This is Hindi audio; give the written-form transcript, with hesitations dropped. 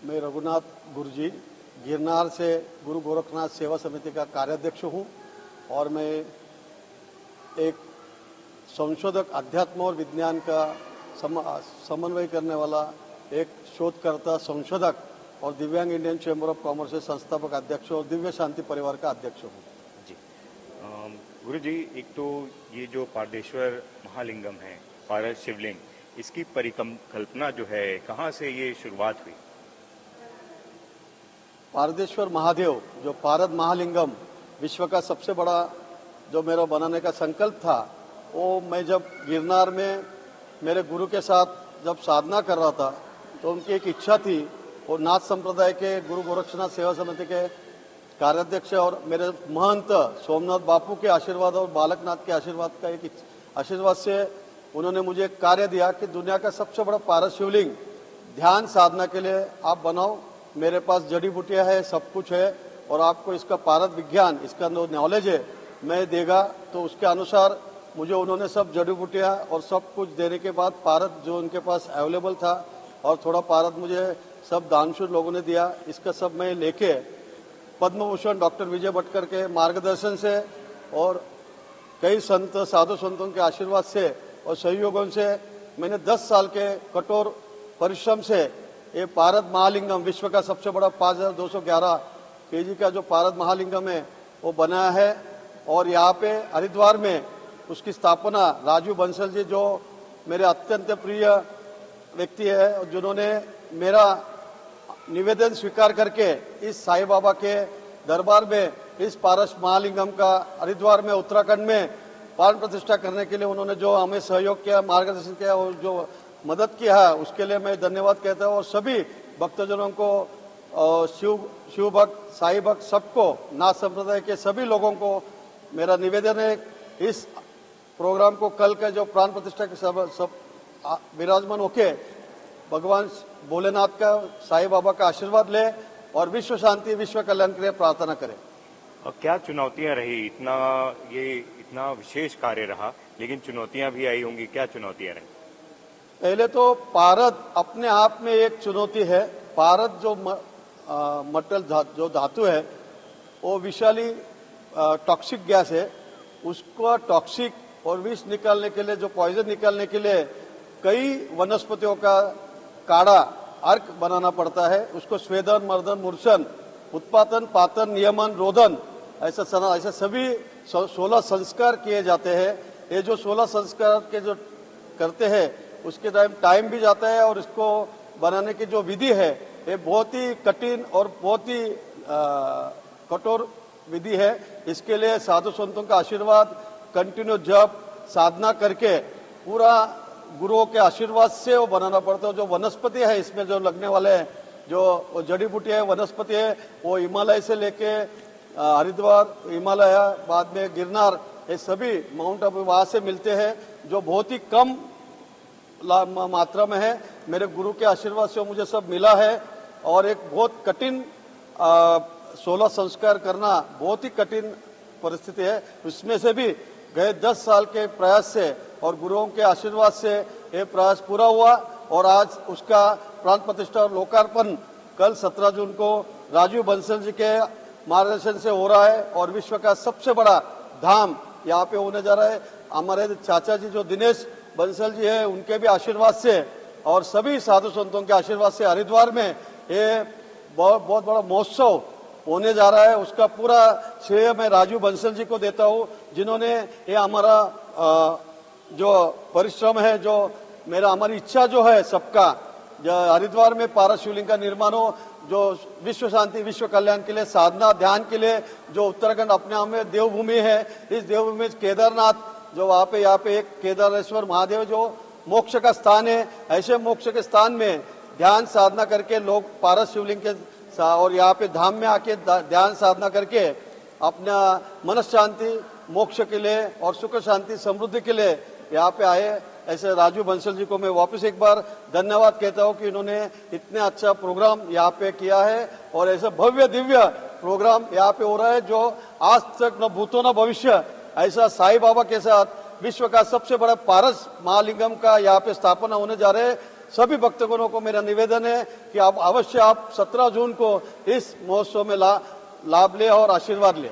मैं रघुनाथ गुरुजी गिरनार से गुरु गोरखनाथ सेवा समिति का कार्याध्यक्ष हूँ और मैं एक संशोधक अध्यात्म और विज्ञान का समन्वय करने वाला एक शोधकर्ता संशोधक और दिव्यांग इंडियन चैम्बर ऑफ कॉमर्स के संस्थापक अध्यक्ष और दिव्य शांति परिवार का अध्यक्ष हूँ। जी गुरु जी, एक तो ये जो पारदेश्वर महालिंगम है, पारस शिवलिंग, इसकी परिकल्पना जो है कहाँ से ये शुरुआत हुई? पारदेश्वर महादेव जो पारद महालिंगम विश्व का सबसे बड़ा जो मेरा बनाने का संकल्प था, वो मैं जब गिरनार में मेरे गुरु के साथ जब साधना कर रहा था तो उनकी एक इच्छा थी और नाथ संप्रदाय के गुरु गोरक्षनाथ सेवा समिति के कार्याध्यक्ष और मेरे महंत सोमनाथ बापू के आशीर्वाद और बालकनाथ के आशीर्वाद का एक आशीर्वाद से उन्होंने मुझे एक कार्य दिया कि दुनिया का सबसे बड़ा पारस शिवलिंग ध्यान साधना के लिए आप बनाओ। मेरे पास जड़ी बूटियां है, सब कुछ है और आपको इसका पारद विज्ञान, इसका जो नॉलेज है मैं देगा। तो उसके अनुसार मुझे उन्होंने सब जड़ी बूटियां और सब कुछ देने के बाद पारद जो उनके पास अवेलेबल था और थोड़ा पारद मुझे सब दानशूर लोगों ने दिया, इसका सब मैं लेके पद्म भूषण डॉक्टर विजय भटकर के मार्गदर्शन से और कई संत साधु संतों के आशीर्वाद से और सहयोगों से मैंने 10 साल के कठोर परिश्रम से ये पारद महालिंगम विश्व का सबसे बड़ा 5211 केजी का जो पारद महालिंगम है वो बनाया है। और यहाँ पे हरिद्वार में उसकी स्थापना राजू बंसल जी जो मेरे अत्यंत प्रिय व्यक्ति है, जिन्होंने मेरा निवेदन स्वीकार करके इस साईं बाबा के दरबार में इस पारस महालिंगम का हरिद्वार में उत्तराखंड में प्राण प्रतिष्ठा करने के लिए उन्होंने जो हमें सहयोग किया, मार्गदर्शन किया और जो मदद किया है उसके लिए मैं धन्यवाद कहता हूँ। और सभी भक्तजनों को, शिव भक्त, साई भक्त, सबको, नाथ संप्रदाय के सभी लोगों को मेरा निवेदन है, इस प्रोग्राम को कल का जो प्राण प्रतिष्ठा के सब विराजमान होके भगवान भोलेनाथ का, साईं बाबा का आशीर्वाद ले और विश्व शांति, विश्व कल्याण के लिए प्रार्थना करें। और क्या चुनौतियां रही? इतना विशेष कार्य रहा, लेकिन चुनौतियां भी आई होंगी। क्या चुनौतियां रही? पहले तो पारद अपने आप में एक चुनौती है। पारद जो मटल जो धातु है वो विषाली टॉक्सिक गैस है। उसको टॉक्सिक और विष निकालने के लिए, जो पॉइजन निकालने के लिए कई वनस्पतियों का काढ़ा अर्क बनाना पड़ता है। उसको स्वेदन, मर्दन, मूर्छन, उत्पादन, पातन, नियमन, रोदन, ऐसा सभी 16 संस्कार किए जाते हैं। ये जो 16 संस्कार के जो करते हैं उसके टाइम भी जाता है और इसको बनाने की जो विधि है ये बहुत ही कठिन और बहुत ही कठोर विधि है। इसके लिए साधु संतों का आशीर्वाद, कंटिन्यू जप, साधना करके पूरा गुरुओं के आशीर्वाद से वो बनाना पड़ता है। जो वनस्पति है इसमें जो लगने वाले हैं, जो जड़ी बूटी है, वनस्पति है, वो हिमालय से लेके हरिद्वार, हिमालय, बाद में गिरनार, ये सभी माउंट आबू वहां से मिलते हैं, जो बहुत ही कम मात्रा में है। मेरे गुरु के आशीर्वाद से मुझे सब मिला है और एक बहुत कठिन 16 संस्कार करना बहुत ही कठिन परिस्थिति है। उसमें से भी गए 10 साल के प्रयास से और गुरुओं के आशीर्वाद से ये प्रयास पूरा हुआ और आज उसका प्राण प्रतिष्ठा और लोकार्पण कल 17 जून को राजू बंसल जी के मार्गदर्शन से हो रहा है। और विश्व का सबसे बड़ा धाम यहाँ पे होने जा रहा है। हमारे चाचा जी जो दिनेश बंसल जी है, उनके भी आशीर्वाद से और सभी साधु संतों के आशीर्वाद से हरिद्वार में ये बहुत बड़ा महोत्सव होने जा रहा है। उसका पूरा श्रेय मैं राजू बंसल जी को देता हूँ, जिन्होंने ये हमारा जो परिश्रम है, जो हमारी इच्छा जो है सबका, हरिद्वार में पारस शिवलिंग का निर्माण हो, जो विश्व शांति, विश्व कल्याण के लिए, साधना, ध्यान के लिए, जो उत्तराखंड अपने आप में देवभूमि है, इस देवभूमि में केदारनाथ जो यहाँ पे एक केदारेश्वर महादेव जो मोक्ष का स्थान है, ऐसे मोक्ष के स्थान में ध्यान साधना करके लोग पारस शिवलिंग के और यहाँ पे धाम में आके ध्यान साधना करके अपना मन शांति, मोक्ष के लिए और सुख शांति, समृद्धि के लिए यहाँ पे आए। ऐसे राजू बंसल जी को मैं वापस एक बार धन्यवाद कहता हूँ कि इन्होंने इतने अच्छा प्रोग्राम यहाँ पे किया है और ऐसे भव्य दिव्य प्रोग्राम यहाँ पे हो रहा है जो आज तक न भूतो न भविष्य ऐसा साईं बाबा के साथ विश्व का सबसे बड़ा पारस महालिंगम का यहाँ पे स्थापना होने जा रहे हैं। सभी भक्तगणों को मेरा निवेदन है कि आप अवश्य आप 17 जून को इस महोत्सव में लाभ ले और आशीर्वाद ले।